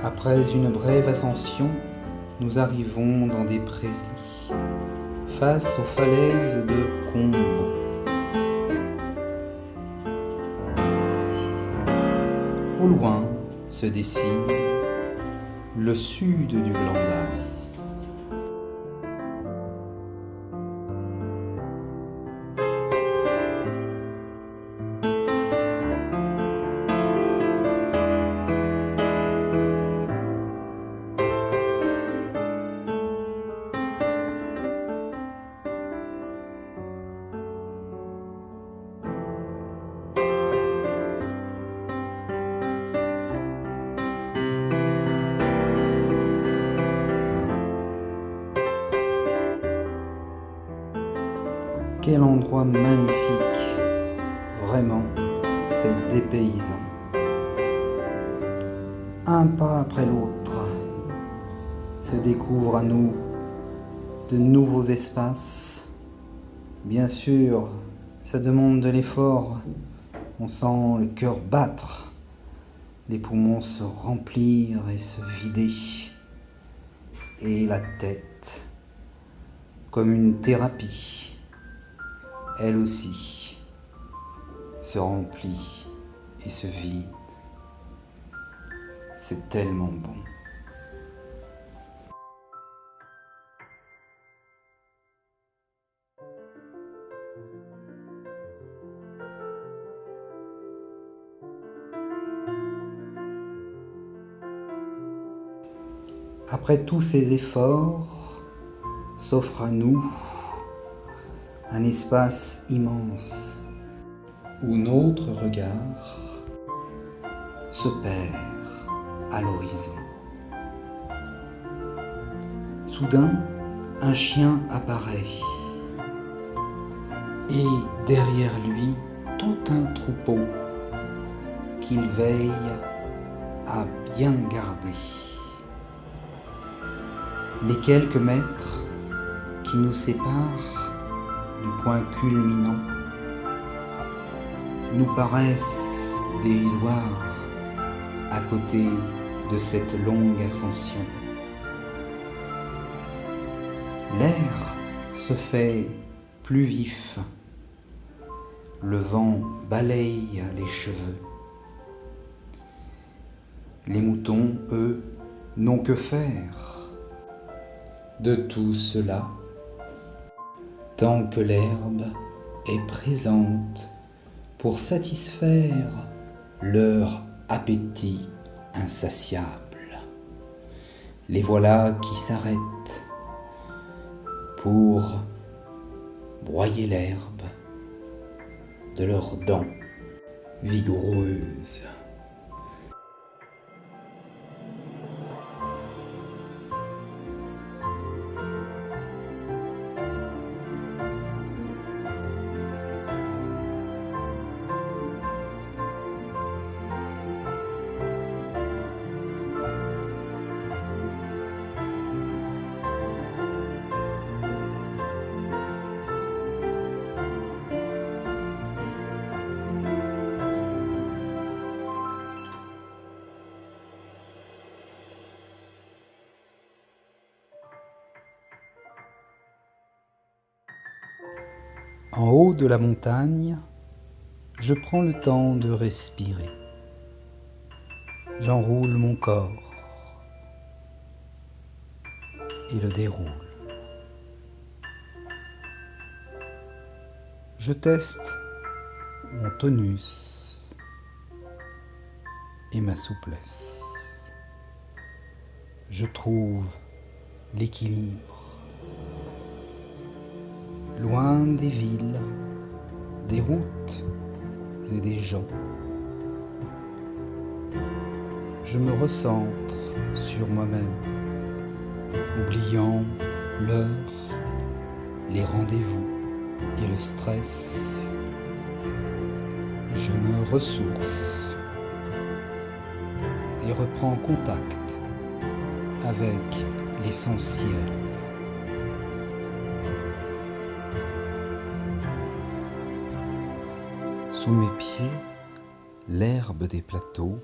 Après une brève ascension, nous arrivons dans des prairies, face aux falaises de Combo. Au loin se dessine le sud du Glandas. Quel endroit magnifique, vraiment, c'est dépaysant. Un pas après l'autre, se découvrent à nous de nouveaux espaces. Bien sûr, ça demande de l'effort, on sent le cœur battre, les poumons se remplir et se vider, et la tête, comme une thérapie, elle aussi se remplit et se vide. C'est tellement bon. Après tous ces efforts, s'offre à nous un espace immense où notre regard se perd à l'horizon. Soudain, un chien apparaît et derrière lui tout un troupeau qu'il veille à bien garder. Les quelques mètres qui nous séparent du point culminant nous paraissent dérisoires à côté de cette longue ascension. L'air se fait plus vif, le vent balaye les cheveux. Les moutons, eux, n'ont que faire de tout cela tant que l'herbe est présente pour satisfaire leur appétit insatiable. Les voilà qui s'arrêtent pour broyer l'herbe de leurs dents vigoureuses. En haut de la montagne, je prends le temps de respirer. J'enroule mon corps et le déroule. Je teste mon tonus et ma souplesse. Je trouve l'équilibre. Loin des villes, des routes et des gens, je me recentre sur moi-même, oubliant l'heure, les rendez-vous et le stress. Je me ressource et reprends contact avec l'essentiel. Sous mes pieds, l'herbe des plateaux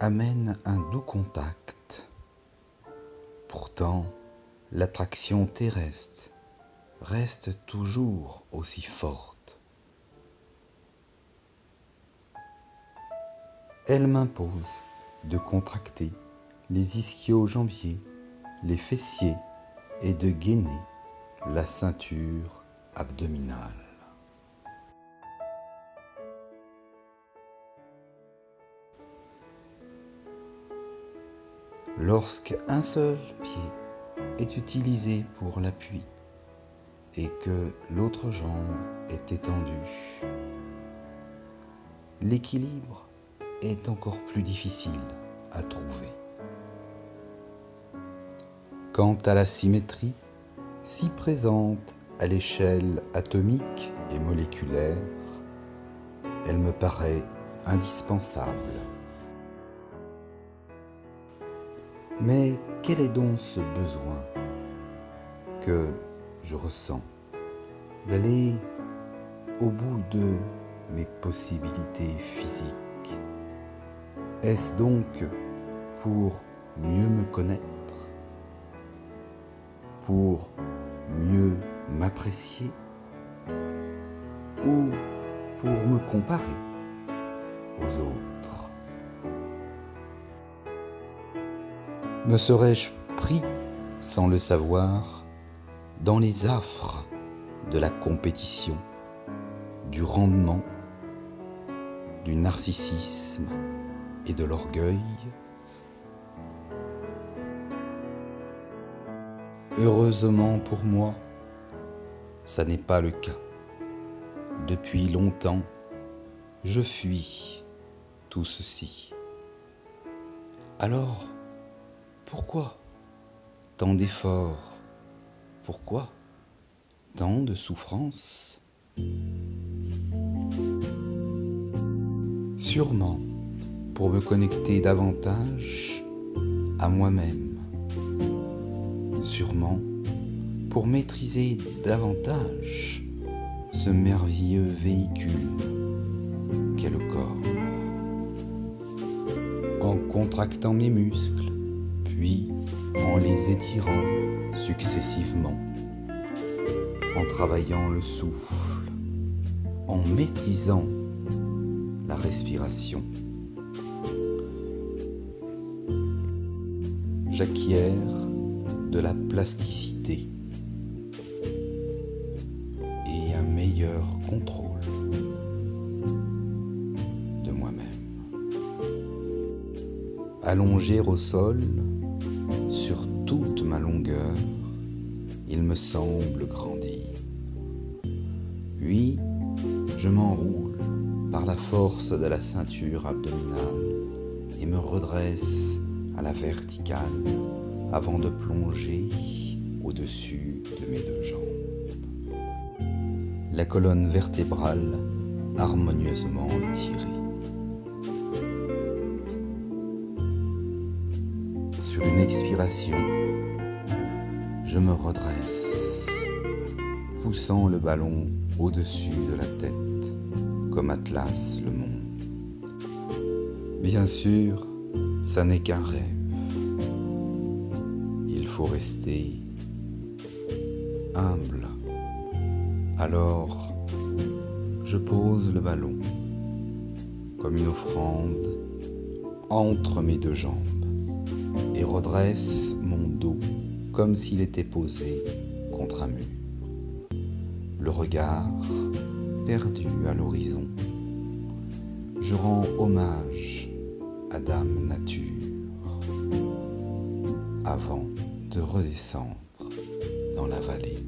amène un doux contact. Pourtant, l'attraction terrestre reste toujours aussi forte. Elle m'impose de contracter les ischio-jambiers, les fessiers et de gainer la ceinture abdominale. Lorsqu'un seul pied est utilisé pour l'appui et que l'autre jambe est étendue, l'équilibre est encore plus difficile à trouver. Quant à la symétrie, si présente à l'échelle atomique et moléculaire, elle me paraît indispensable. Mais quel est donc ce besoin que je ressens d'aller au bout de mes possibilités physiques? Est-ce donc pour mieux me connaître, pour mieux m'apprécier ou pour me comparer aux autres? Me serais-je pris, sans le savoir, dans les affres de la compétition, du rendement, du narcissisme et de l'orgueil? Heureusement pour moi, ça n'est pas le cas. Depuis longtemps, je fuis tout ceci. Alors, pourquoi tant d'efforts? Pourquoi tant de souffrances? Sûrement pour me connecter davantage à moi-même. Sûrement pour maîtriser davantage ce merveilleux véhicule qu'est le corps. En contractant mes muscles, puis en les étirant successivement, en travaillant le souffle, en maîtrisant la respiration, j'acquiers de la plasticité et un meilleur contrôle de moi-même. Allongé au sol, sur toute ma longueur, il me semble grandir. Puis, je m'enroule par la force de la ceinture abdominale et me redresse à la verticale avant de plonger au-dessus de mes deux jambes. La colonne vertébrale harmonieusement étirée. Sur une expiration, je me redresse, poussant le ballon au-dessus de la tête, comme Atlas le monte. Bien sûr, ça n'est qu'un rêve. Il faut rester humble. Alors, je pose le ballon comme une offrande entre mes deux jambes et redresse mon dos comme s'il était posé contre un mur. Le regard perdu à l'horizon, je rends hommage à Dame Nature avant de redescendre dans la vallée.